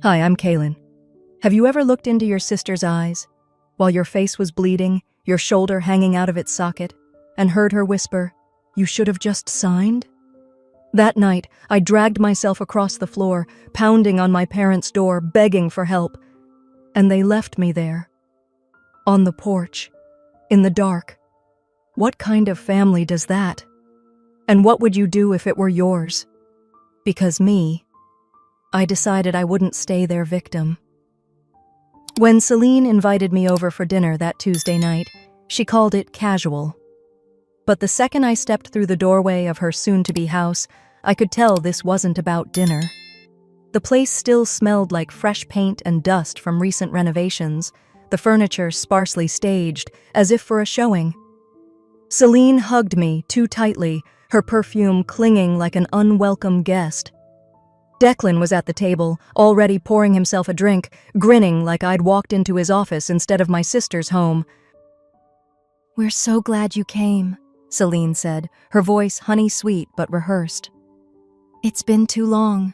Hi, I'm Kaylin. Have you ever looked into your sister's eyes, while your face was bleeding, your shoulder hanging out of its socket, and heard her whisper, "You should have just signed"? That night, I dragged myself across the floor, pounding on my parents' door, begging for help. And they left me there. On the porch. In the dark. What kind of family does that? And what would you do if it were yours? Because I decided I wouldn't stay their victim. When Celine invited me over for dinner that Tuesday night, she called it casual. But the second I stepped through the doorway of her soon-to-be house, I could tell this wasn't about dinner. The place still smelled like fresh paint and dust from recent renovations, the furniture sparsely staged, as if for a showing. Celine hugged me too tightly, her perfume clinging like an unwelcome guest. Declan was at the table, already pouring himself a drink, grinning like I'd walked into his office instead of my sister's home. "We're so glad you came," Celine said, her voice honey-sweet but rehearsed. "It's been too long."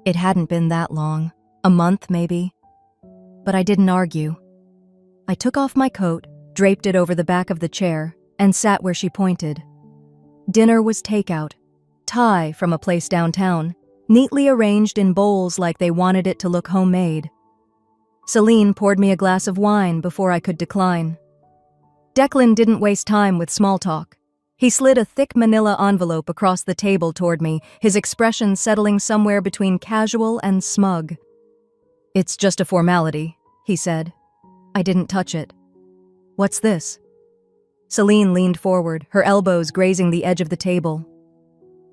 It hadn't been that long, a month maybe. But I didn't argue. I took off my coat, draped it over the back of the chair, and sat where she pointed. Dinner was takeout, Thai from a place downtown, neatly arranged in bowls like they wanted it to look homemade. Celine poured me a glass of wine before I could decline. Declan didn't waste time with small talk. He slid a thick manila envelope across the table toward me, his expression settling somewhere between casual and smug. "It's just a formality," he said. I didn't touch it. "What's this?" Celine leaned forward, her elbows grazing the edge of the table.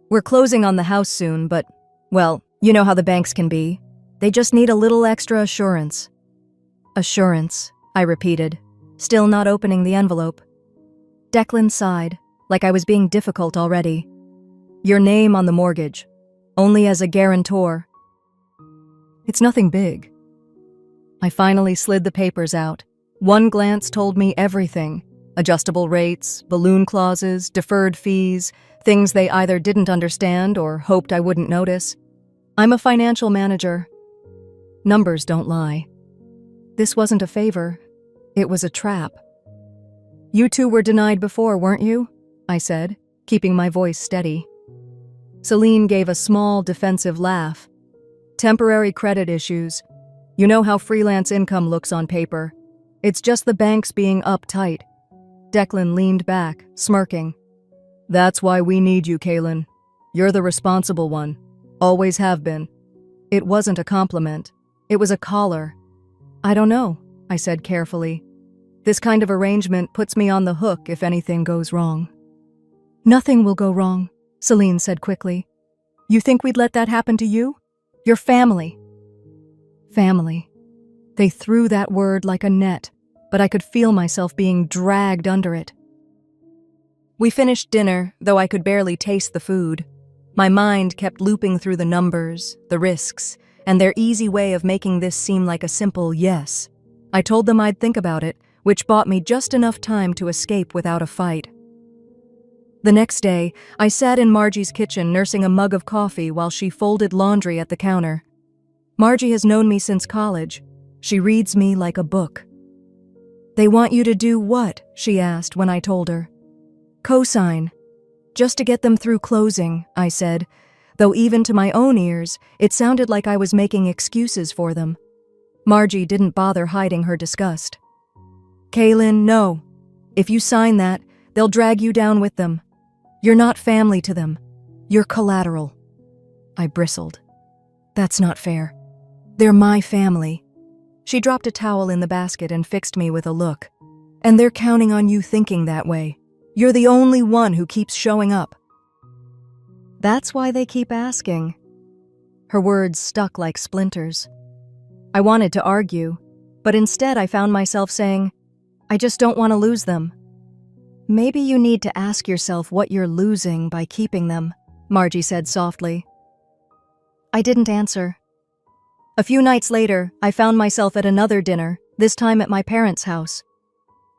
"We're closing on the house soon, but, well, you know how the banks can be. They just need a little extra assurance." "Assurance," I repeated, still not opening the envelope. Declan sighed, like I was being difficult already. "Your name on the mortgage, only as a guarantor." "It's nothing big." I finally slid the papers out. One glance told me everything. Adjustable rates, balloon clauses, deferred fees, things they either didn't understand or hoped I wouldn't notice. I'm a financial manager. Numbers don't lie. This wasn't a favor. It was a trap. "You two were denied before, weren't you?" I said, keeping my voice steady. Celine gave a small, defensive laugh. "Temporary credit issues. You know how freelance income looks on paper. It's just the banks being uptight." Declan leaned back, smirking. "That's why we need you, Kaylin. You're the responsible one. Always have been." It wasn't a compliment. It was a collar. "I don't know," I said carefully. "This kind of arrangement puts me on the hook if anything goes wrong." "Nothing will go wrong," Celine said quickly. "You think we'd let that happen to you? Your family." Family. They threw that word like a net, but I could feel myself being dragged under it. We finished dinner, though I could barely taste the food. My mind kept looping through the numbers, the risks, and their easy way of making this seem like a simple yes. I told them I'd think about it, which bought me just enough time to escape without a fight. The next day, I sat in Margie's kitchen nursing a mug of coffee while she folded laundry at the counter. Margie has known me since college. She reads me like a book. "They want you to do what?" she asked when I told her. "Co-sign. Just to get them through closing," I said, though even to my own ears, it sounded like I was making excuses for them. Margie didn't bother hiding her disgust. "Kaylin, no. If you sign that, they'll drag you down with them. You're not family to them. You're collateral." I bristled. "That's not fair. They're my family." She dropped a towel in the basket and fixed me with a look. "And they're counting on you thinking that way. You're the only one who keeps showing up." "That's why they keep asking." Her words stuck like splinters. I wanted to argue, but instead I found myself saying, "I just don't want to lose them." "Maybe you need to ask yourself what you're losing by keeping them," Margie said softly. I didn't answer. A few nights later, I found myself at another dinner, this time at my parents' house.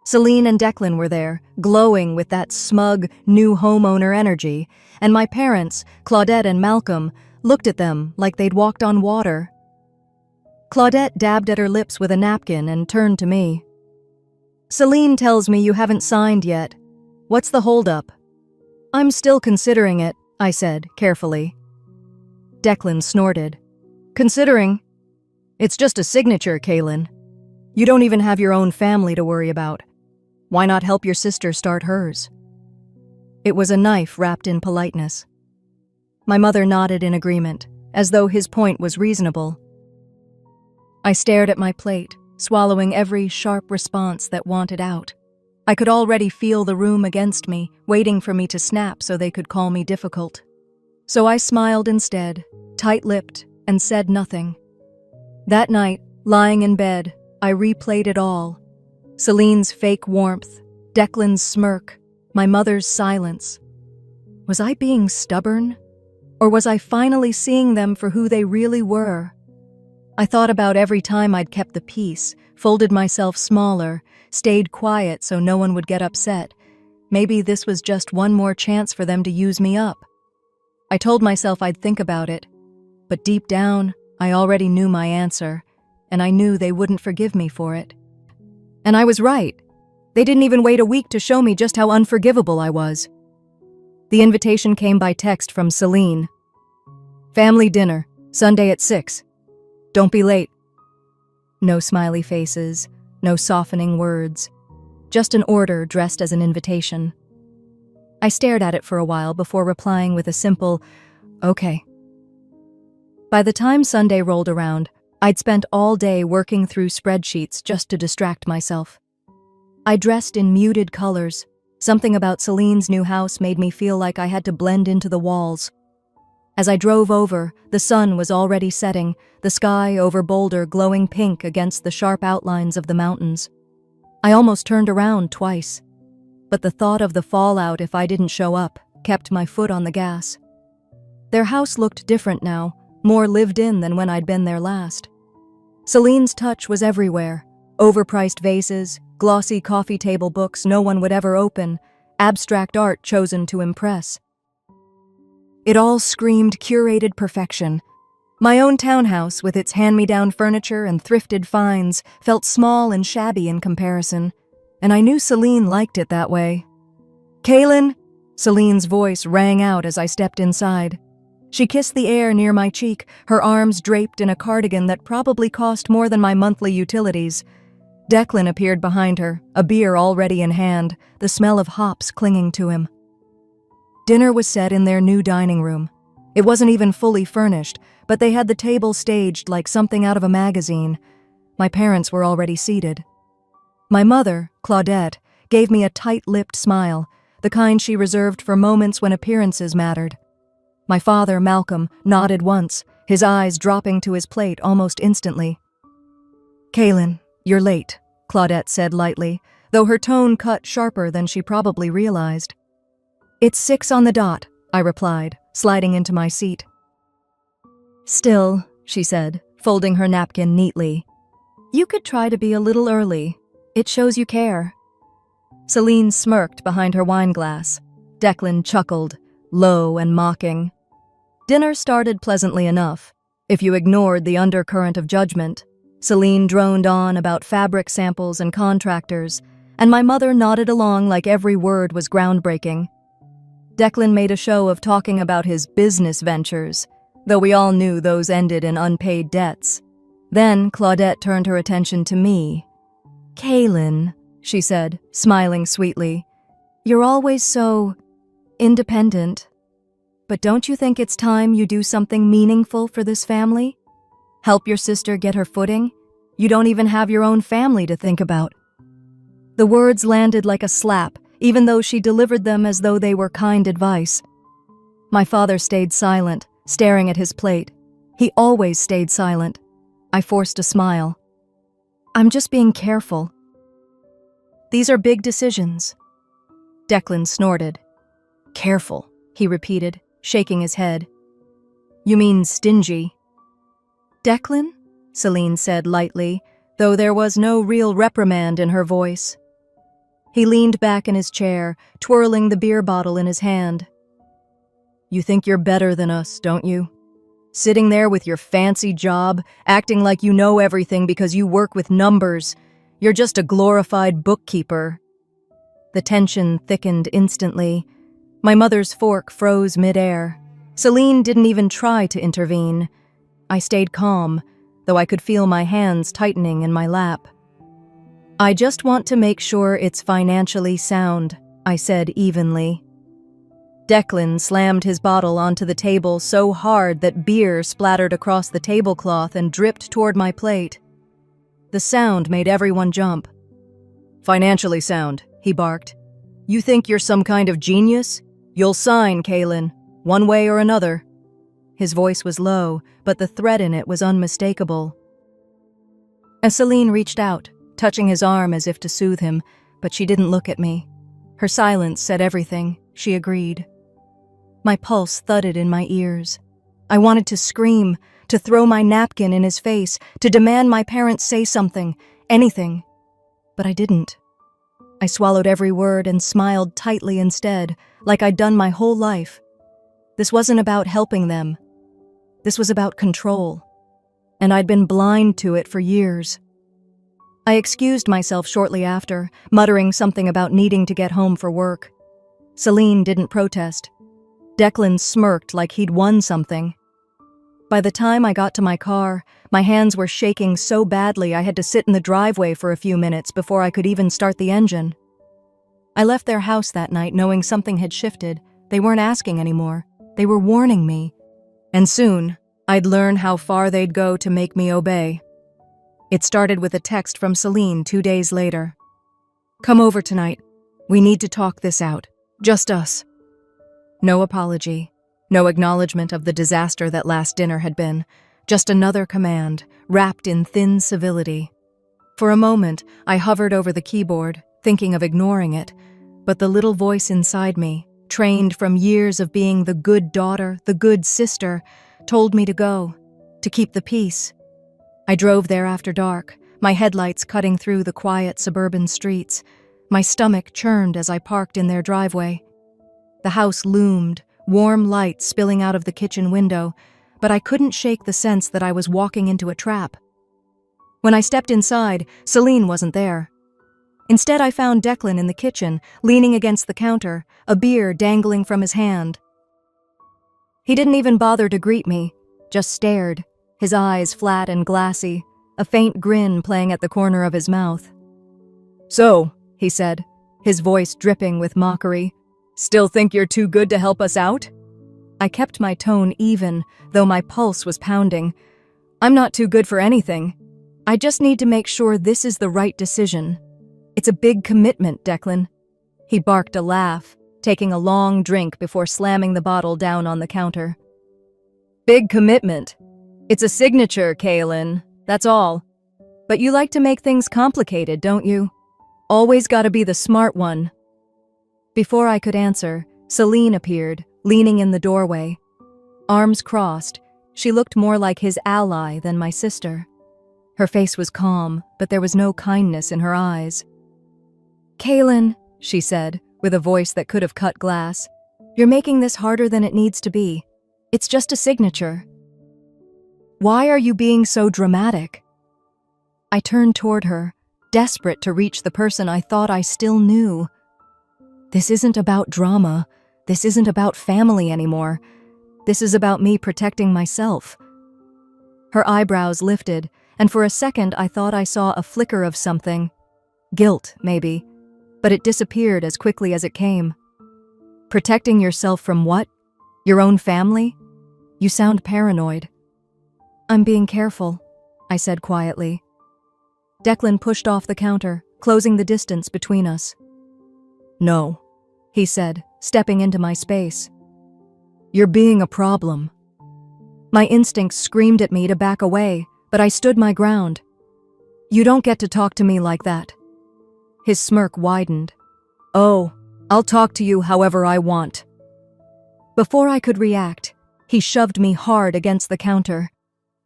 Celine and Declan were there, glowing with that smug, new homeowner energy, and my parents, Claudette and Malcolm, looked at them like they'd walked on water. Claudette dabbed at her lips with a napkin and turned to me. Celine tells me you haven't signed yet. What's the holdup? I'm still considering it, I said, carefully. Declan snorted. Considering? It's just a signature, Kaylin. You don't even have your own family to worry about. Why not help your sister start hers? It was a knife wrapped in politeness. My mother nodded in agreement, as though his point was reasonable. I stared at my plate, swallowing every sharp response that wanted out. I could already feel the room against me, waiting for me to snap so they could call me difficult. So I smiled instead, tight-lipped, and said nothing. That night, lying in bed, I replayed it all. Celine's fake warmth, Declan's smirk, my mother's silence. Was I being stubborn? Or was I finally seeing them for who they really were? I thought about every time I'd kept the peace, folded myself smaller, stayed quiet so no one would get upset. Maybe this was just one more chance for them to use me up. I told myself I'd think about it, but deep down, I already knew my answer, and I knew they wouldn't forgive me for it. And I was right. They didn't even wait a week to show me just how unforgivable I was. The invitation came by text from Celine. Family dinner, Sunday at 6. Don't be late. No smiley faces, no softening words. Just an order dressed as an invitation. I stared at it for a while before replying with a simple, okay. By the time Sunday rolled around, I'd spent all day working through spreadsheets just to distract myself. I dressed in muted colors. Something about Celine's new house made me feel like I had to blend into the walls. As I drove over, the sun was already setting, the sky over Boulder glowing pink against the sharp outlines of the mountains. I almost turned around twice, but the thought of the fallout if I didn't show up kept my foot on the gas. Their house looked different now, more lived in than when I'd been there last. Celine's touch was everywhere. Overpriced vases, glossy coffee table books no one would ever open, abstract art chosen to impress. It all screamed curated perfection. My own townhouse, with its hand-me-down furniture and thrifted finds, felt small and shabby in comparison, and I knew Celine liked it that way. Kaylin, Celine's voice rang out as I stepped inside. She kissed the air near my cheek, her arms draped in a cardigan that probably cost more than my monthly utilities. Declan appeared behind her, a beer already in hand, the smell of hops clinging to him. Dinner was set in their new dining room. It wasn't even fully furnished, but they had the table staged like something out of a magazine. My parents were already seated. My mother, Claudette, gave me a tight-lipped smile, the kind she reserved for moments when appearances mattered. My father, Malcolm, nodded once, his eyes dropping to his plate almost instantly. Kaylin, you're late, Claudette said lightly, though her tone cut sharper than she probably realized. It's 6 on the dot, I replied, sliding into my seat. Still, she said, folding her napkin neatly, you could try to be a little early. It shows you care. Celine smirked behind her wine glass. Declan chuckled, low and mocking. Dinner started pleasantly enough, if you ignored the undercurrent of judgment. Celine droned on about fabric samples and contractors, and my mother nodded along like every word was groundbreaking. Declan made a show of talking about his business ventures, though we all knew those ended in unpaid debts. Then Claudette turned her attention to me. Kaylin, she said, smiling sweetly, you're always so independent. But don't you think it's time you do something meaningful for this family? Help your sister get her footing? You don't even have your own family to think about. The words landed like a slap, even though she delivered them as though they were kind advice. My father stayed silent, staring at his plate. He always stayed silent. I forced a smile. I'm just being careful. These are big decisions. Declan snorted. Careful, he repeated, shaking his head. You mean stingy? Declan? Celine said lightly, though there was no real reprimand in her voice. He leaned back in his chair, twirling the beer bottle in his hand. You think you're better than us, don't you? Sitting there with your fancy job, acting like you know everything because you work with numbers. You're just a glorified bookkeeper." The tension thickened instantly. My mother's fork froze midair. Celine didn't even try to intervene. I stayed calm, though I could feel my hands tightening in my lap. "I just want to make sure it's financially sound," I said evenly. Declan slammed his bottle onto the table so hard that beer splattered across the tablecloth and dripped toward my plate. The sound made everyone jump. "Financially sound," he barked. "You think you're some kind of genius? You'll sign, Kaylin, one way or another." His voice was low, but the threat in it was unmistakable. As Celine reached out, touching his arm as if to soothe him, but she didn't look at me. Her silence said everything. She agreed. My pulse thudded in my ears. I wanted to scream, to throw my napkin in his face, to demand my parents say something, anything. But I didn't. I swallowed every word and smiled tightly instead, like I'd done my whole life. This wasn't about helping them. This was about control. And I'd been blind to it for years. I excused myself shortly after, muttering something about needing to get home for work. Celine didn't protest. Declan smirked like he'd won something. By the time I got to my car, my hands were shaking so badly I had to sit in the driveway for a few minutes before I could even start the engine. I left their house that night knowing something had shifted. They weren't asking anymore. They were warning me. And soon, I'd learn how far they'd go to make me obey. It started with a text from Celine 2 days later. "Come over tonight. We need to talk this out. Just us." No apology, no acknowledgement of the disaster that last dinner had been, just another command, wrapped in thin civility. For a moment, I hovered over the keyboard, thinking of ignoring it, but the little voice inside me, trained from years of being the good daughter, the good sister, told me to go, to keep the peace. I drove there after dark, my headlights cutting through the quiet suburban streets. My stomach churned as I parked in their driveway. The house loomed, warm light spilling out of the kitchen window, but I couldn't shake the sense that I was walking into a trap. When I stepped inside, Celine wasn't there. Instead, I found Declan in the kitchen, leaning against the counter, a beer dangling from his hand. He didn't even bother to greet me, just stared, his eyes flat and glassy, a faint grin playing at the corner of his mouth. "So," he said, his voice dripping with mockery, "still think you're too good to help us out?" I kept my tone even, though my pulse was pounding. "I'm not too good for anything. I just need to make sure this is the right decision. It's a big commitment, Declan." He barked a laugh, taking a long drink before slamming the bottle down on the counter. "Big commitment. It's a signature, Kaylin. That's all. But you like to make things complicated, don't you? Always gotta be the smart one." Before I could answer, Celine appeared, leaning in the doorway. Arms crossed, she looked more like his ally than my sister. Her face was calm, but there was no kindness in her eyes. "Kaylin," she said, with a voice that could have cut glass, "you're making this harder than it needs to be. It's just a signature." "Why are you being so dramatic?" I turned toward her, desperate to reach the person I thought I still knew. This isn't about drama. This isn't about family anymore. This is about me protecting myself. Her eyebrows lifted, and for a second I thought I saw a flicker of something. Guilt, maybe. But it disappeared as quickly as it came. "Protecting yourself from what? Your own family? You sound paranoid." "I'm being careful," I said quietly. Declan pushed off the counter, closing the distance between us. "No," he said, stepping into my space. "You're being a problem." My instincts screamed at me to back away, but I stood my ground. "You don't get to talk to me like that." His smirk widened. "Oh, I'll talk to you however I want." Before I could react, he shoved me hard against the counter.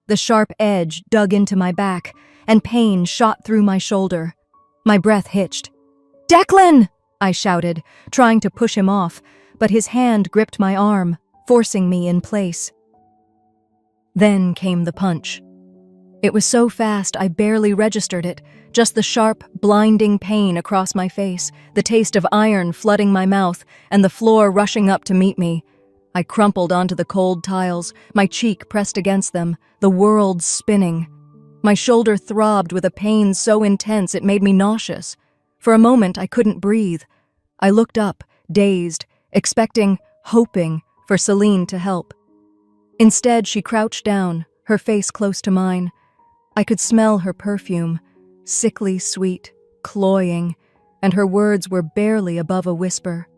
The sharp edge dug into my back, and pain shot through my shoulder. My breath hitched. "Declan!" I shouted, trying to push him off, but his hand gripped my arm, forcing me in place. Then came the punch. It was so fast I barely registered it, just the sharp, blinding pain across my face, the taste of iron flooding my mouth, and the floor rushing up to meet me. I crumpled onto the cold tiles, my cheek pressed against them, the world spinning. My shoulder throbbed with a pain so intense it made me nauseous. For a moment I couldn't breathe. I looked up, dazed, expecting, hoping for Celine to help. Instead, she crouched down, her face close to mine. I could smell her perfume, sickly sweet, cloying, and her words were barely above a whisper.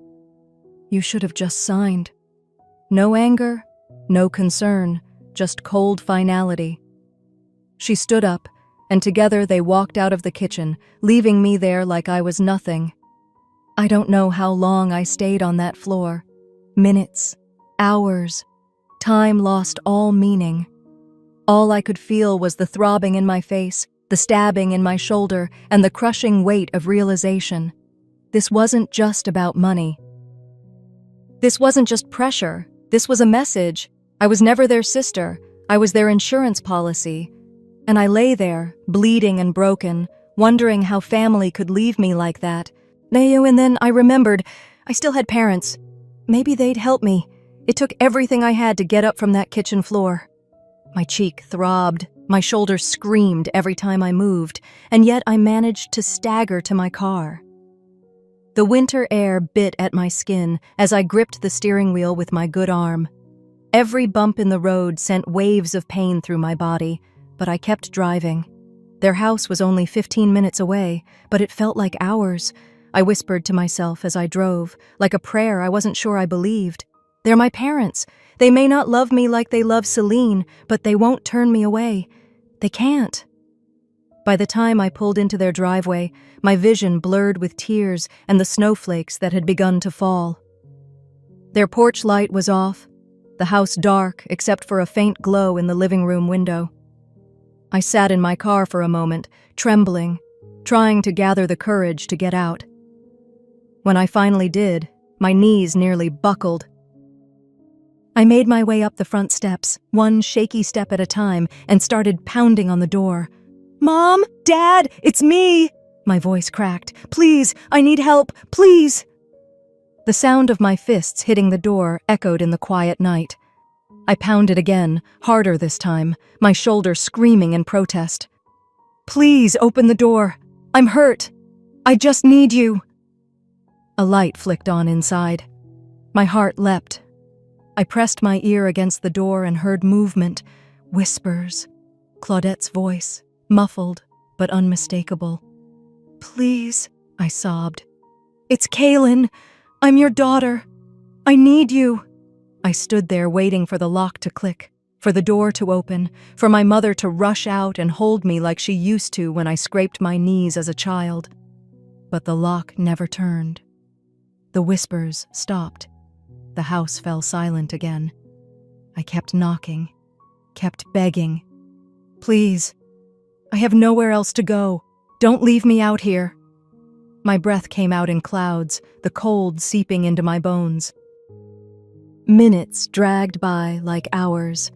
"You should have just signed." No anger, no concern, just cold finality. She stood up, and together they walked out of the kitchen, leaving me there like I was nothing. I don't know how long I stayed on that floor. Minutes, hours. Time lost all meaning. All I could feel was the throbbing in my face, the stabbing in my shoulder, and the crushing weight of realization. This wasn't just about money. This wasn't just pressure. This was a message. I was never their sister. I was their insurance policy. And I lay there, bleeding and broken, wondering how family could leave me like that. And then I remembered I still had parents. Maybe they'd help me. It took everything I had to get up from that kitchen floor. My cheek throbbed, my shoulders screamed every time I moved, and yet I managed to stagger to my car. The winter air bit at my skin as I gripped the steering wheel with my good arm. Every bump in the road sent waves of pain through my body, but I kept driving. Their house was only 15 minutes away, but it felt like hours. I whispered to myself as I drove, like a prayer I wasn't sure I believed. They're my parents. They may not love me like they love Celine, but they won't turn me away. They can't. By the time I pulled into their driveway, my vision blurred with tears and the snowflakes that had begun to fall. Their porch light was off, the house dark except for a faint glow in the living room window. I sat in my car for a moment, trembling, trying to gather the courage to get out. When I finally did, my knees nearly buckled. I made my way up the front steps, one shaky step at a time, and started pounding on the door. "Mom! Dad! It's me!" My voice cracked. "Please! I need help! Please!" The sound of my fists hitting the door echoed in the quiet night. I pounded again, harder this time, my shoulder screaming in protest. "Please open the door! I'm hurt! I just need you!" A light flicked on inside. My heart leapt. I pressed my ear against the door and heard movement, whispers. Claudette's voice, muffled but unmistakable. "Please," I sobbed. "It's Kaylin. I'm your daughter. I need you." I stood there waiting for the lock to click, for the door to open, for my mother to rush out and hold me like she used to when I scraped my knees as a child. But the lock never turned. The whispers stopped. The house fell silent again. I kept knocking, kept begging. "Please, I have nowhere else to go. Don't leave me out here." My breath came out in clouds, the cold seeping into my bones. Minutes dragged by like hours.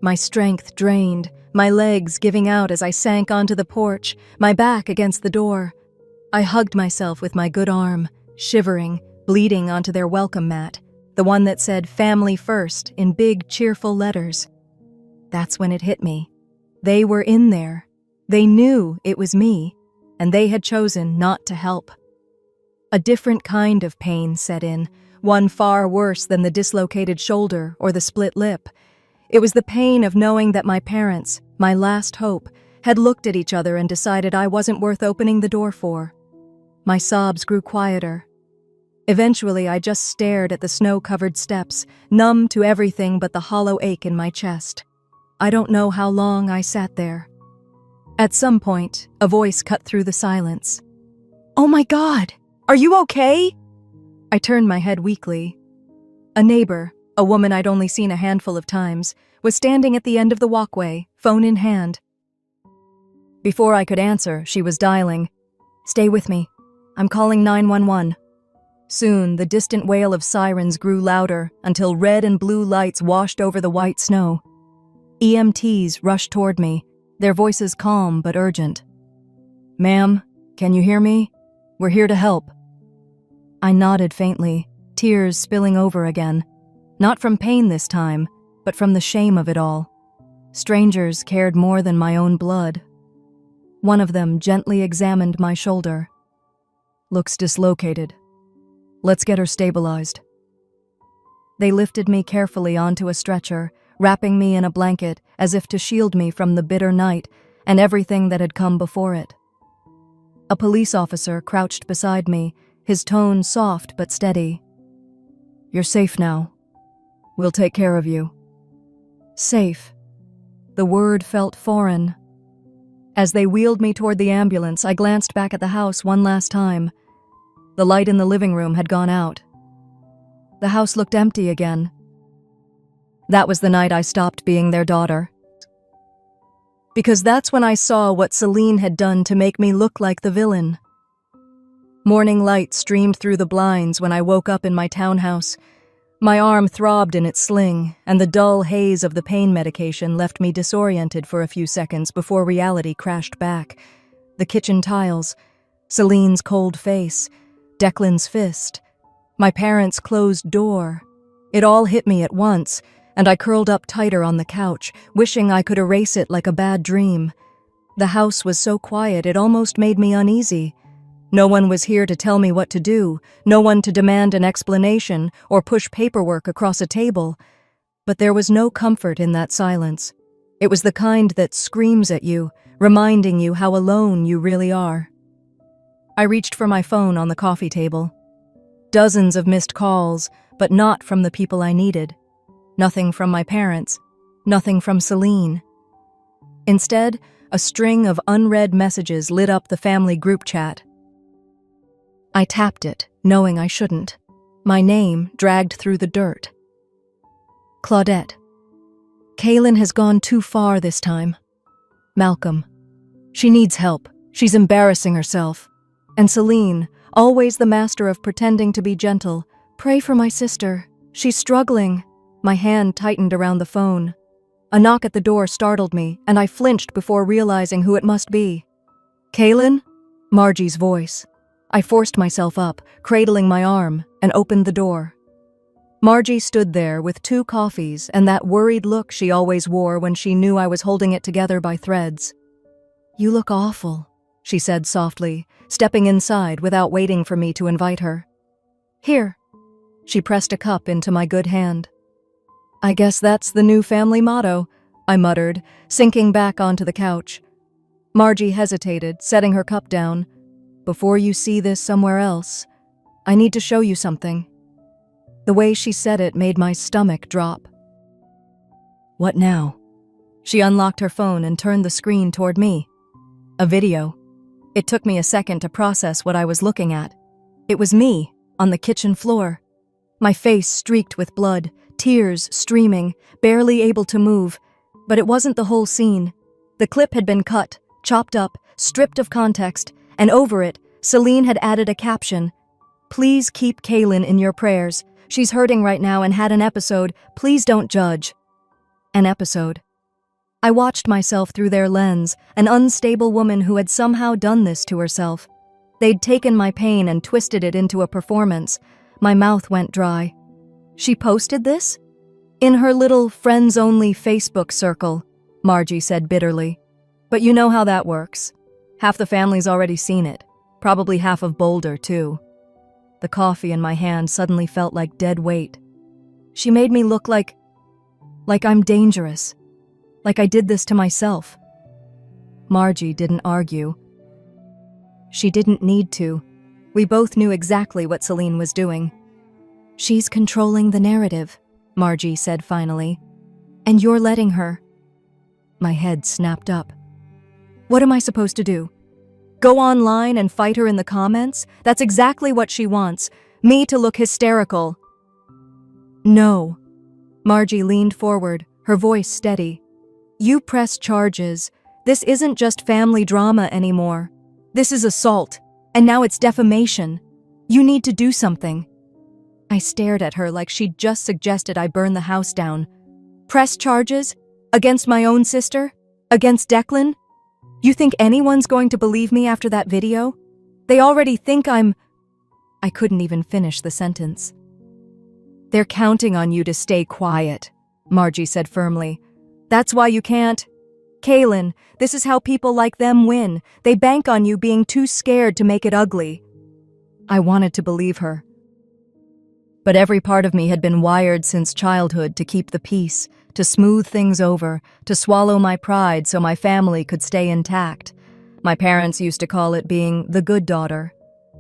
My strength drained, my legs giving out as I sank onto the porch, my back against the door. I hugged myself with my good arm, shivering, bleeding onto their welcome mat, the one that said "Family First" in big, cheerful letters. That's when it hit me. They were in there. They knew it was me, and they had chosen not to help. A different kind of pain set in, one far worse than the dislocated shoulder or the split lip. It was the pain of knowing that my parents, my last hope, had looked at each other and decided I wasn't worth opening the door for. My sobs grew quieter. Eventually, I just stared at the snow-covered steps, numb to everything but the hollow ache in my chest. I don't know how long I sat there. At some point, a voice cut through the silence. "Oh my God! Are you okay?" I turned my head weakly. A neighbor, a woman I'd only seen a handful of times, was standing at the end of the walkway, phone in hand. Before I could answer, she was dialing. "Stay with me. I'm calling 911. Soon, the distant wail of sirens grew louder until red and blue lights washed over the white snow. EMTs rushed toward me, their voices calm but urgent. "Ma'am, can you hear me? We're here to help." I nodded faintly, tears spilling over again. Not from pain this time, but from the shame of it all. Strangers cared more than my own blood. One of them gently examined my shoulder. "Looks dislocated. Let's get her stabilized." They lifted me carefully onto a stretcher, wrapping me in a blanket as if to shield me from the bitter night and everything that had come before it. A police officer crouched beside me, his tone soft but steady. "You're safe now. We'll take care of you." Safe. The word felt foreign. As they wheeled me toward the ambulance, I glanced back at the house one last time. The light in the living room had gone out. The house looked empty again. That was the night I stopped being their daughter. Because that's when I saw what Celine had done to make me look like the villain. Morning light streamed through the blinds when I woke up in my townhouse. My arm throbbed in its sling, and the dull haze of the pain medication left me disoriented for a few seconds before reality crashed back. The kitchen tiles, Celine's cold face, Declan's fist, my parents' closed door. It all hit me at once, and I curled up tighter on the couch, wishing I could erase it like a bad dream. The house was so quiet it almost made me uneasy. No one was here to tell me what to do, no one to demand an explanation or push paperwork across a table. But there was no comfort in that silence. It was the kind that screams at you, reminding you how alone you really are. I reached for my phone on the coffee table. Dozens of missed calls, but not from the people I needed. Nothing from my parents, nothing from Celine. Instead, a string of unread messages lit up the family group chat. I tapped it, knowing I shouldn't. My name dragged through the dirt. Claudette. Kaylin has gone too far this time. Malcolm. She needs help. She's embarrassing herself. And Celine, always the master of pretending to be gentle. Pray for my sister. She's struggling. My hand tightened around the phone. A knock at the door startled me, and I flinched before realizing who it must be. Kaylin? Margie's voice. I forced myself up, cradling my arm, and opened the door. Margie stood there with 2 coffees and that worried look she always wore when she knew I was holding it together by threads. "You look awful," she said softly, stepping inside without waiting for me to invite her. "Here." She pressed a cup into my good hand. "I guess that's the new family motto," I muttered, sinking back onto the couch. Margie hesitated, setting her cup down. "Before you see this somewhere else, I need to show you something." The way she said it made my stomach drop. "What now?" She unlocked her phone and turned the screen toward me. A video. It took me a second to process what I was looking at. It was me, on the kitchen floor. My face streaked with blood, tears streaming, barely able to move. But it wasn't the whole scene. The clip had been cut, chopped up, stripped of context, and over it, Celine had added a caption. "Please keep Kaylin in your prayers. She's hurting right now and had an episode. Please don't judge." An episode. I watched myself through their lens, an unstable woman who had somehow done this to herself. They'd taken my pain and twisted it into a performance. My mouth went dry. "She posted this?" "In her little friends-only Facebook circle," Margie said bitterly. "But you know how that works. Half the family's already seen it. Probably half of Boulder, too." The coffee in my hand suddenly felt like dead weight. She made me look like I'm dangerous. Like I did this to myself. Margie didn't argue. She didn't need to. We both knew exactly what Celine was doing. "She's controlling the narrative," Margie said finally. "And you're letting her." My head snapped up. What am I supposed to do? Go online and fight her in the comments? That's exactly what she wants. Me to look hysterical. No. Margie leaned forward, her voice steady. You press charges. This isn't just family drama anymore. This is assault, and now it's defamation. You need to do something. I stared at her like she'd just suggested I burn the house down. Press charges? Against my own sister? Against Declan? You think anyone's going to believe me after that video? They already think I'm... I couldn't even finish the sentence. They're counting on you to stay quiet, Margie said firmly. That's why you can't. Kaylin, this is how people like them win. They bank on you being too scared to make it ugly. I wanted to believe her. But every part of me had been wired since childhood to keep the peace, to smooth things over, to swallow my pride so my family could stay intact. My parents used to call it being the good daughter.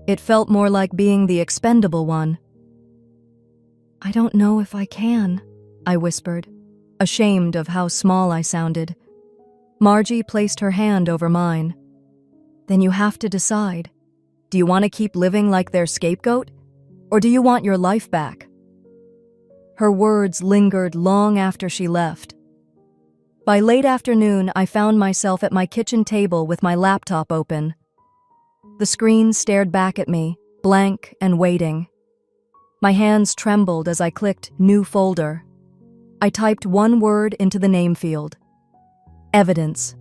It felt more like being the expendable one. I don't know if I can, I whispered, ashamed of how small I sounded. Margie placed her hand over mine. Then you have to decide. Do you want to keep living like their scapegoat? Or do you want your life back? Her words lingered long after she left. By late afternoon, I found myself at my kitchen table with my laptop open. The screen stared back at me, blank and waiting. My hands trembled as I clicked New Folder. I typed one word into the name field. Evidence.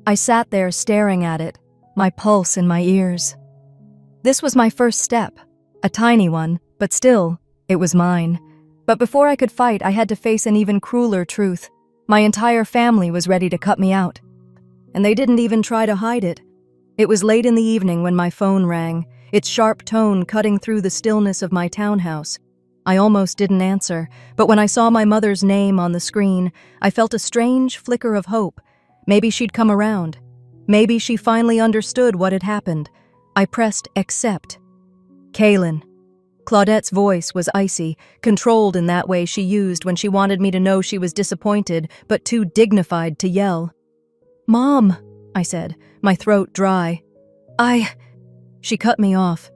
I sat there staring at it, my pulse in my ears. This was my first step, a tiny one, but still, it was mine. But before I could fight, I had to face an even crueler truth. My entire family was ready to cut me out. And they didn't even try to hide it. It was late in the evening when my phone rang, its sharp tone cutting through the stillness of my townhouse. I almost didn't answer, but when I saw my mother's name on the screen, I felt a strange flicker of hope. Maybe she'd come around. Maybe she finally understood what had happened. I pressed accept. Kaylin. Claudette's voice was icy, controlled in that way she used when she wanted me to know she was disappointed, but too dignified to yell. Mom, I said, my throat dry. She cut me off.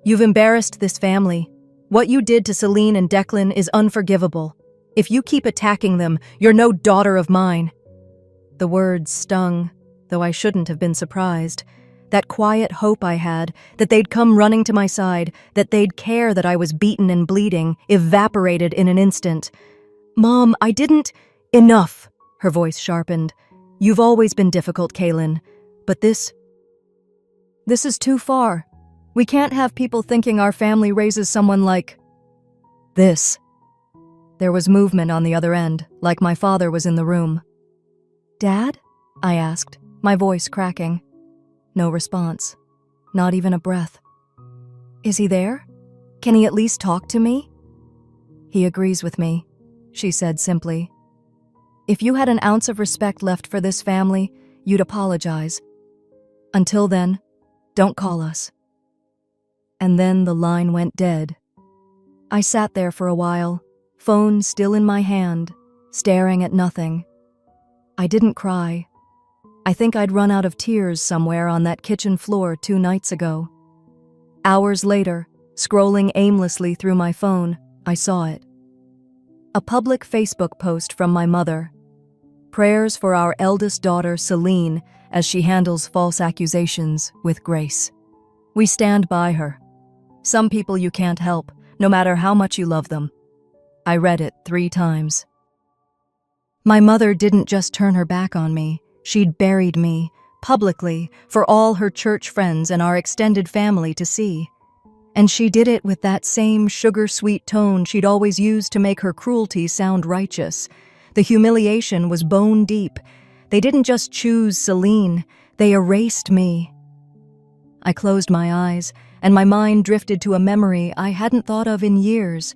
You've embarrassed this family. What you did to Celine and Declan is unforgivable. If you keep attacking them, you're no daughter of mine. The words stung, though I shouldn't have been surprised. That quiet hope I had, that they'd come running to my side, that they'd care that I was beaten and bleeding, evaporated in an instant. Mom, I didn't... Enough, her voice sharpened. You've always been difficult, Kaylin. But this is too far. We can't have people thinking our family raises someone like... this. There was movement on the other end, like my father was in the room. Dad? I asked, my voice cracking. No response. Not even a breath. Is he there? Can he at least talk to me? He agrees with me, she said simply. If you had an ounce of respect left for this family, you'd apologize. Until then, don't call us. And then the line went dead. I sat there for a while, phone still in my hand, staring at nothing. I didn't cry. I think I'd run out of tears somewhere on that kitchen floor 2 nights ago. Hours later, scrolling aimlessly through my phone, I saw it. A public Facebook post from my mother. Prayers for our eldest daughter, Celine, as she handles false accusations with grace. We stand by her. Some people you can't help, no matter how much you love them. I read it 3 times. My mother didn't just turn her back on me. She'd buried me, publicly, for all her church friends and our extended family to see. And she did it with that same sugar-sweet tone she'd always used to make her cruelty sound righteous. The humiliation was bone deep. They didn't just choose Celine, they erased me. I closed my eyes, and my mind drifted to a memory I hadn't thought of in years.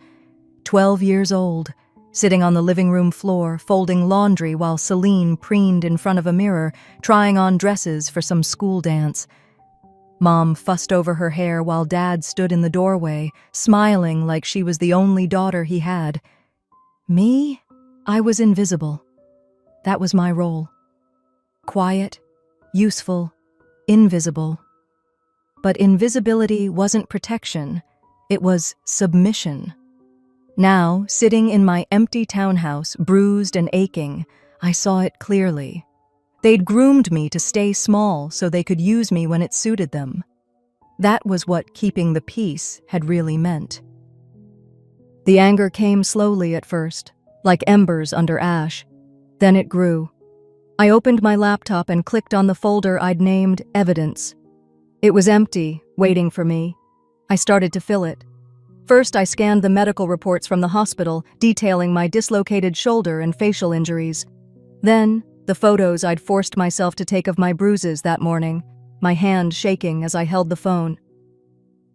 12 years old. Sitting on the living room floor, folding laundry while Celine preened in front of a mirror, trying on dresses for some school dance. Mom fussed over her hair while Dad stood in the doorway, smiling like she was the only daughter he had. Me? I was invisible. That was my role. Quiet, useful, invisible. But invisibility wasn't protection. It was submission. Now, sitting in my empty townhouse, bruised and aching, I saw it clearly. They'd groomed me to stay small so they could use me when it suited them. That was what keeping the peace had really meant. The anger came slowly at first, like embers under ash. Then it grew. I opened my laptop and clicked on the folder I'd named Evidence. It was empty, waiting for me. I started to fill it. First, I scanned the medical reports from the hospital, detailing my dislocated shoulder and facial injuries. Then, the photos I'd forced myself to take of my bruises that morning, my hand shaking as I held the phone.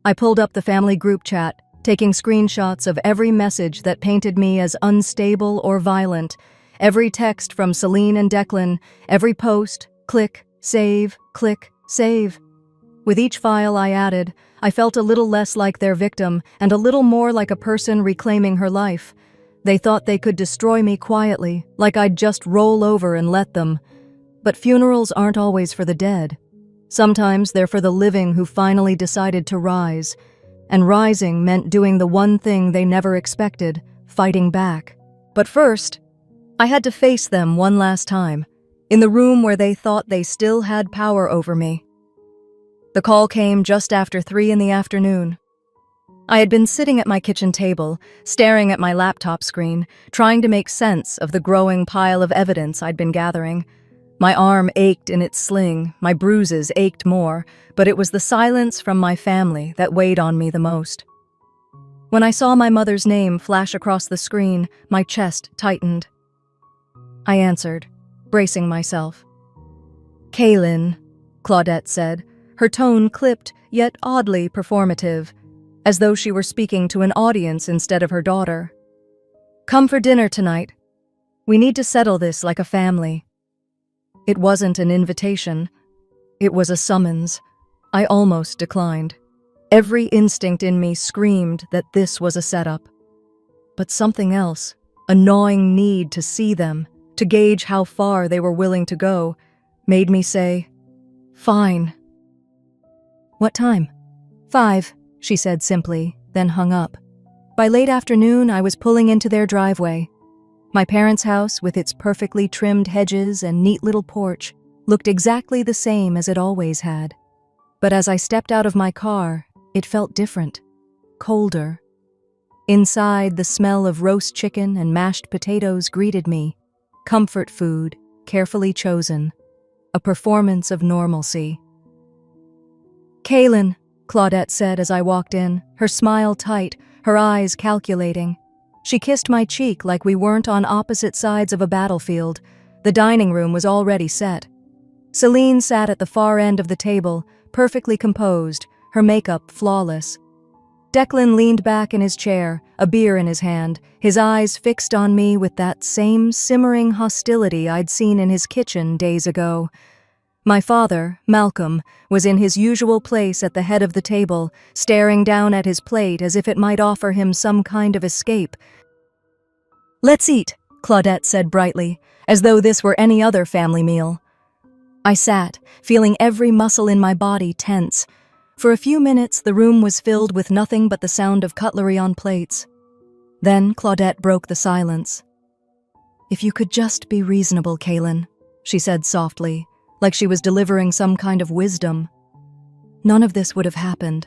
I pulled up the family group chat, taking screenshots of every message that painted me as unstable or violent, every text from Celine and Declan, every post, click, save, click, save. With each file I added, I felt a little less like their victim and a little more like a person reclaiming her life. They thought they could destroy me quietly, like I'd just roll over and let them. But funerals aren't always for the dead. Sometimes they're for the living who finally decided to rise. And rising meant doing the one thing they never expected, fighting back. But first, I had to face them one last time, in the room where they thought they still had power over me. The call came just after 3 in the afternoon. I had been sitting at my kitchen table, staring at my laptop screen, trying to make sense of the growing pile of evidence I'd been gathering. My arm ached in its sling, my bruises ached more, but it was the silence from my family that weighed on me the most. When I saw my mother's name flash across the screen, my chest tightened. I answered, bracing myself. "Kaylin," Claudette said, her tone clipped yet oddly performative, as though she were speaking to an audience instead of her daughter. "Come for dinner tonight. We need to settle this like a family." It wasn't an invitation. It was a summons. I almost declined. Every instinct in me screamed that this was a setup. But something else, a gnawing need to see them, to gauge how far they were willing to go, made me say, "Fine." "What time?" "5, she said simply, then hung up. By late afternoon, I was pulling into their driveway. My parents' house, with its perfectly trimmed hedges and neat little porch, looked exactly the same as it always had. But as I stepped out of my car, it felt different, colder. Inside, the smell of roast chicken and mashed potatoes greeted me. Comfort food, carefully chosen. A performance of normalcy. "Kaylin," Claudette said as I walked in, her smile tight, her eyes calculating. She kissed my cheek like we weren't on opposite sides of a battlefield. The dining room was already set. Celine sat at the far end of the table, perfectly composed, her makeup flawless. Declan leaned back in his chair, a beer in his hand, his eyes fixed on me with that same simmering hostility I'd seen in his kitchen days ago. My father, Malcolm, was in his usual place at the head of the table, staring down at his plate as if it might offer him some kind of escape. "Let's eat," Claudette said brightly, as though this were any other family meal. I sat, feeling every muscle in my body tense. For a few minutes, the room was filled with nothing but the sound of cutlery on plates. Then Claudette broke the silence. "If you could just be reasonable, Kaylin," she said softly, like she was delivering some kind of wisdom. "None of this would have happened.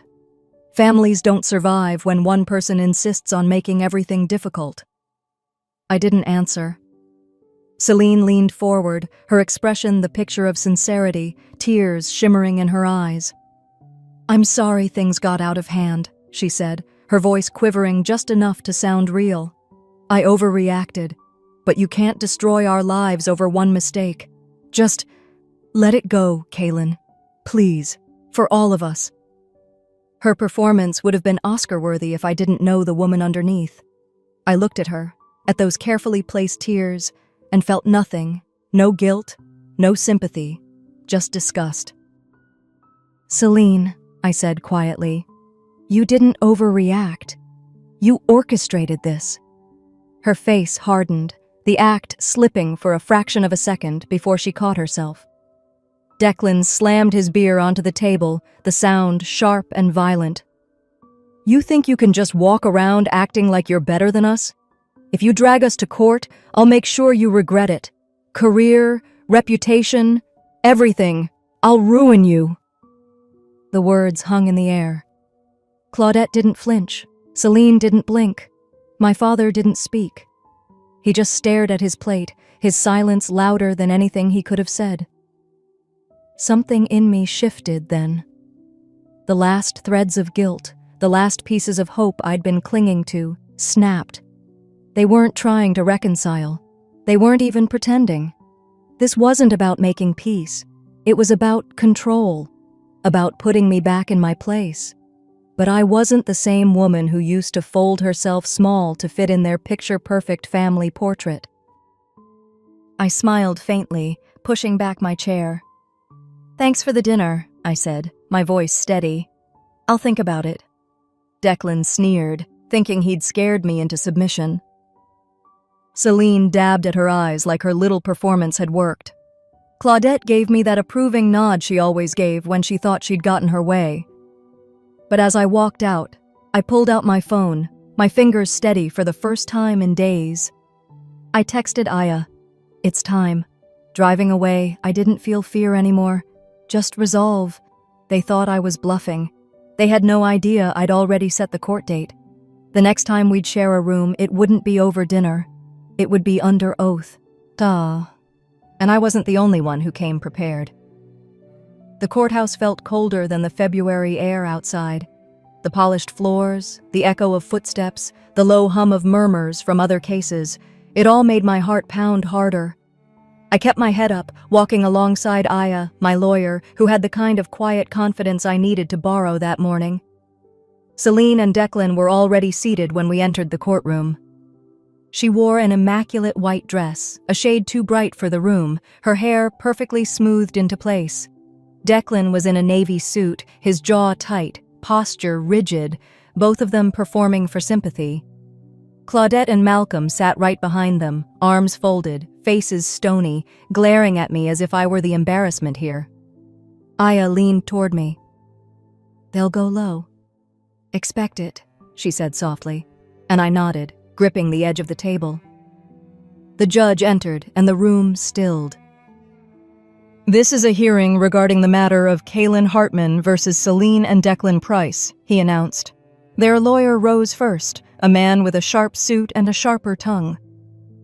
Families don't survive when one person insists on making everything difficult." I didn't answer. Celine leaned forward, her expression the picture of sincerity, tears shimmering in her eyes. "I'm sorry things got out of hand," she said, her voice quivering just enough to sound real. "I overreacted, but you can't destroy our lives over one mistake. Just let it go, Kaylin. Please, for all of us." Her performance would have been Oscar-worthy if I didn't know the woman underneath. I looked at her, at those carefully placed tears, and felt nothing, no guilt, no sympathy, just disgust. "Celine," I said quietly, "you didn't overreact. You orchestrated this." Her face hardened, the act slipping for a fraction of a second before she caught herself. Declan slammed his beer onto the table, the sound sharp and violent. "You think you can just walk around acting like you're better than us? If you drag us to court, I'll make sure you regret it. Career, reputation, everything. I'll ruin you." The words hung in the air. Claudette didn't flinch. Celine didn't blink. My father didn't speak. He just stared at his plate, his silence louder than anything he could have said. Something in me shifted then. The last threads of guilt, the last pieces of hope I'd been clinging to, snapped. They weren't trying to reconcile. They weren't even pretending. This wasn't about making peace. It was about control, about putting me back in my place. But I wasn't the same woman who used to fold herself small to fit in their picture-perfect family portrait. I smiled faintly, pushing back my chair. "Thanks for the dinner," I said, my voice steady. "I'll think about it." Declan sneered, thinking he'd scared me into submission. Celine dabbed at her eyes like her little performance had worked. Claudette gave me that approving nod she always gave when she thought she'd gotten her way. But as I walked out, I pulled out my phone, my fingers steady for the first time in days. I texted Aya, "It's time." Driving away, I didn't feel fear anymore, just resolve. They thought I was bluffing. They had no idea I'd already set the court date. The next time we'd share a room, it wouldn't be over dinner. It would be under oath. Duh. And I wasn't the only one who came prepared. The courthouse felt colder than the February air outside. The polished floors, the echo of footsteps, the low hum of murmurs from other cases, it all made my heart pound harder. I kept my head up, walking alongside Aya, my lawyer, who had the kind of quiet confidence I needed to borrow that morning. Celine and Declan were already seated when we entered the courtroom. She wore an immaculate white dress, a shade too bright for the room, her hair perfectly smoothed into place. Declan was in a navy suit, his jaw tight, posture rigid, both of them performing for sympathy. Claudette and Malcolm sat right behind them, arms folded, faces stony, glaring at me as if I were the embarrassment here. Aya leaned toward me. "They'll go low." "Expect it," she said softly, and I nodded, gripping the edge of the table. The judge entered, and the room stilled. "This is a hearing regarding the matter of Kaylin Hartman versus Celine and Declan Price," he announced. Their lawyer rose first, a man with a sharp suit and a sharper tongue.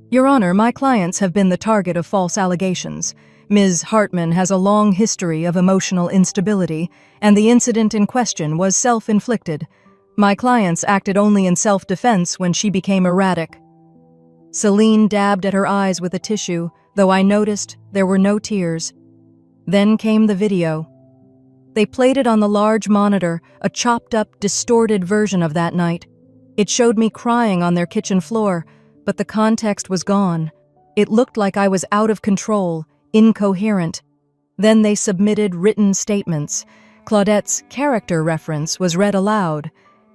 "Your Honor, my clients have been the target of false allegations. Ms. Hartman has a long history of emotional instability, and the incident in question was self-inflicted. My clients acted only in self-defense when she became erratic." Celine dabbed at her eyes with a tissue, though I noticed there were no tears. Then came the video. They played it on the large monitor, a chopped-up, distorted version of that night. It showed me crying on their kitchen floor, but the context was gone. It looked like I was out of control, incoherent. Then they submitted written statements. Claudette's character reference was read aloud.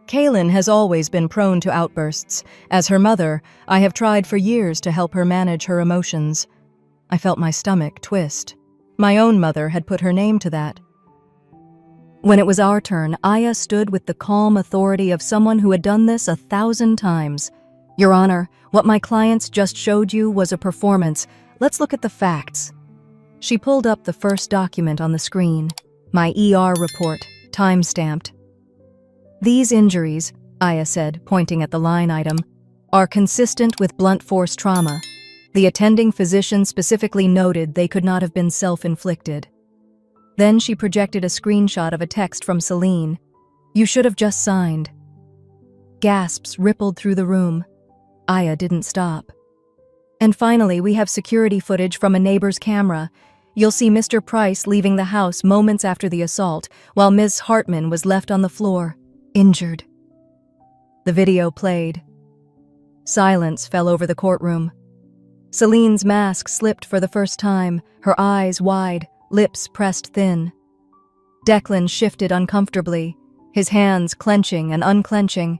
Kaylin has always been prone to outbursts. As her mother, I have tried for years to help her manage her emotions. I felt my stomach twist. My own mother had put her name to that. When it was our turn, Aya stood with the calm authority of someone who had done this 1,000 times. "Your Honor, what my clients just showed you was a performance. Let's look at the facts." She pulled up the first document on the screen, my ER report, time-stamped. "These injuries," Aya said, pointing at the line item, "are consistent with blunt force trauma. The attending physician specifically noted they could not have been self-inflicted." Then she projected a screenshot of a text from Celine. "You should have just signed." Gasps rippled through the room. Aya didn't stop. "And finally, we have security footage from a neighbor's camera. You'll see Mr. Price leaving the house moments after the assault, while Ms. Hartman was left on the floor, injured." The video played. Silence fell over the courtroom. Celine's mask slipped for the first time, her eyes wide, lips pressed thin. Declan shifted uncomfortably, his hands clenching and unclenching.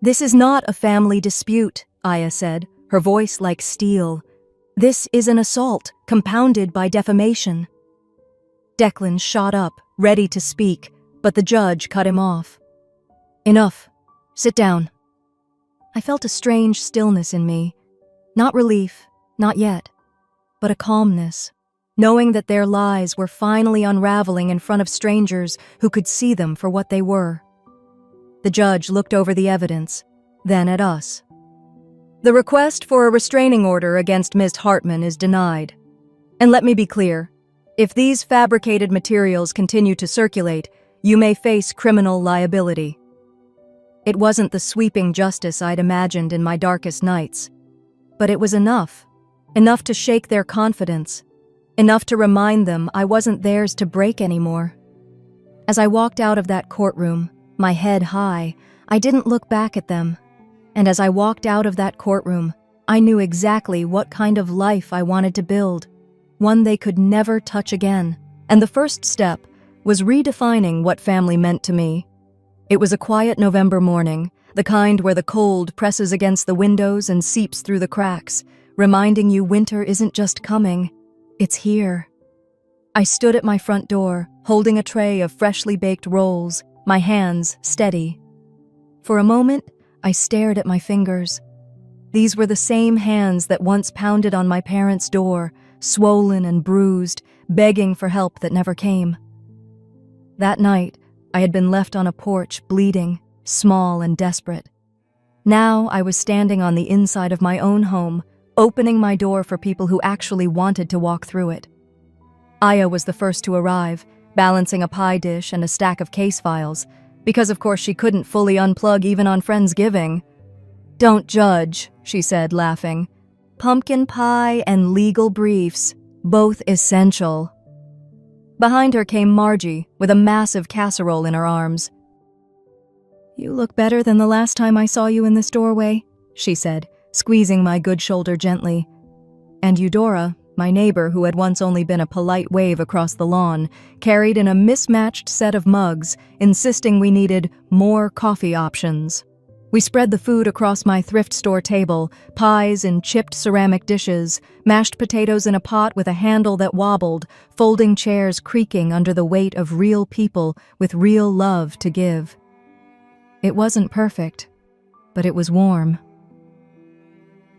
"This is not a family dispute," Aya said, her voice like steel. "This is an assault, compounded by defamation." Declan shot up, ready to speak, but the judge cut him off. "Enough. Sit down." I felt a strange stillness in me. Not relief, not yet, but a calmness, knowing that their lies were finally unraveling in front of strangers who could see them for what they were. The judge looked over the evidence, then at us. The request for a restraining order against Miss Hartman is denied. And let me be clear, if these fabricated materials continue to circulate, you may face criminal liability. It wasn't the sweeping justice I'd imagined in my darkest nights, but it was enough to shake their confidence, enough to remind them I wasn't theirs to break anymore. As I walked out of that courtroom, my head high, I didn't look back at them. And as I walked out of that courtroom, I knew exactly what kind of life I wanted to build, one they could never touch again. And the first step was redefining what family meant to me. It was a quiet November morning, the kind where the cold presses against the windows and seeps through the cracks, reminding you winter isn't just coming, it's here. I stood at my front door, holding a tray of freshly baked rolls, my hands steady. For a moment, I stared at my fingers. These were the same hands that once pounded on my parents' door, swollen and bruised, begging for help that never came. That night, I had been left on a porch, bleeding, small and desperate. Now I was standing on the inside of my own home, opening my door for people who actually wanted to walk through it. Aya was the first to arrive, balancing a pie dish and a stack of case files, because of course she couldn't fully unplug even on Friendsgiving. "Don't judge," she said, laughing. "Pumpkin pie and legal briefs, both essential." Behind her came Margie, with a massive casserole in her arms. "You look better than the last time I saw you in this doorway," she said, squeezing my good shoulder gently. And Eudora, my neighbor who had once only been a polite wave across the lawn, carried in a mismatched set of mugs, insisting we needed more coffee options. We spread the food across my thrift store table, pies in chipped ceramic dishes, mashed potatoes in a pot with a handle that wobbled, folding chairs creaking under the weight of real people with real love to give. It wasn't perfect, but it was warm.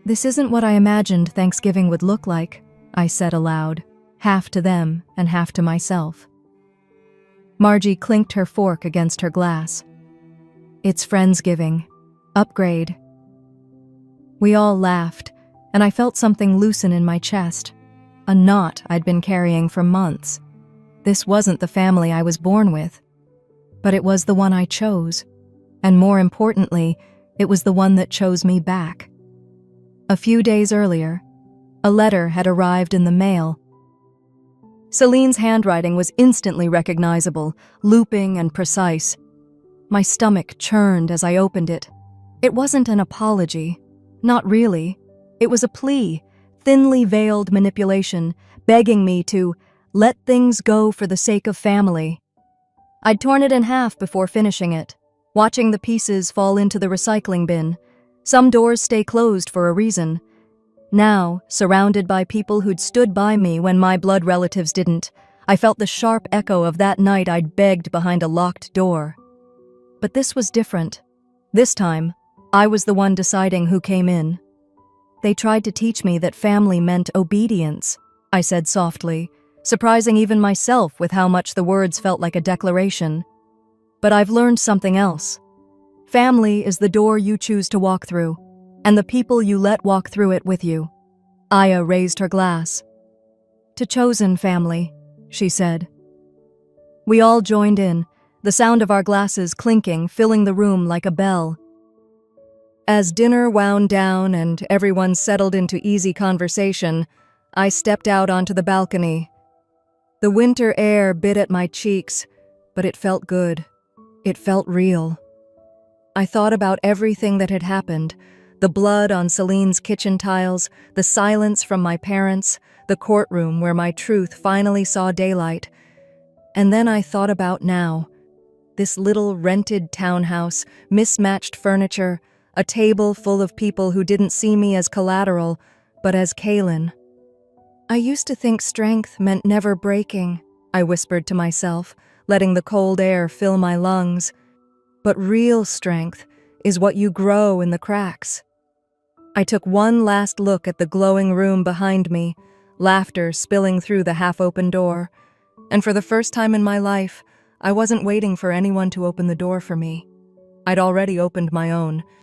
"This isn't what I imagined Thanksgiving would look like," I said aloud, half to them and half to myself. Margie clinked her fork against her glass. "It's Friendsgiving. Upgrade." We all laughed, and I felt something loosen in my chest, a knot I'd been carrying for months. This wasn't the family I was born with, but it was the one I chose, and more importantly, it was the one that chose me back. A few days earlier, a letter had arrived in the mail. Celine's handwriting was instantly recognizable, looping and precise. My stomach churned as I opened it. It wasn't an apology. Not really. It was a plea, thinly veiled manipulation, begging me to let things go for the sake of family. I'd torn it in half before finishing it, watching the pieces fall into the recycling bin. Some doors stay closed for a reason. Now, surrounded by people who'd stood by me when my blood relatives didn't, I felt the sharp echo of that night I'd begged behind a locked door. But this was different. This time, I was the one deciding who came in. "They tried to teach me that family meant obedience," I said softly, surprising even myself with how much the words felt like a declaration. "But I've learned something else. Family is the door you choose to walk through, and the people you let walk through it with you." Aya raised her glass. "To chosen family," she said. We all joined in, the sound of our glasses clinking, filling the room like a bell. As dinner wound down and everyone settled into easy conversation, I stepped out onto the balcony. The winter air bit at my cheeks, but it felt good. It felt real. I thought about everything that had happened, the blood on Celine's kitchen tiles, the silence from my parents, the courtroom where my truth finally saw daylight. And then I thought about now. This little rented townhouse, mismatched furniture, a table full of people who didn't see me as collateral, but as Kaylin. "I used to think strength meant never breaking," I whispered to myself, letting the cold air fill my lungs. "But real strength is what you grow in the cracks." I took one last look at the glowing room behind me, laughter spilling through the half-open door. And for the first time in my life, I wasn't waiting for anyone to open the door for me. I'd already opened my own.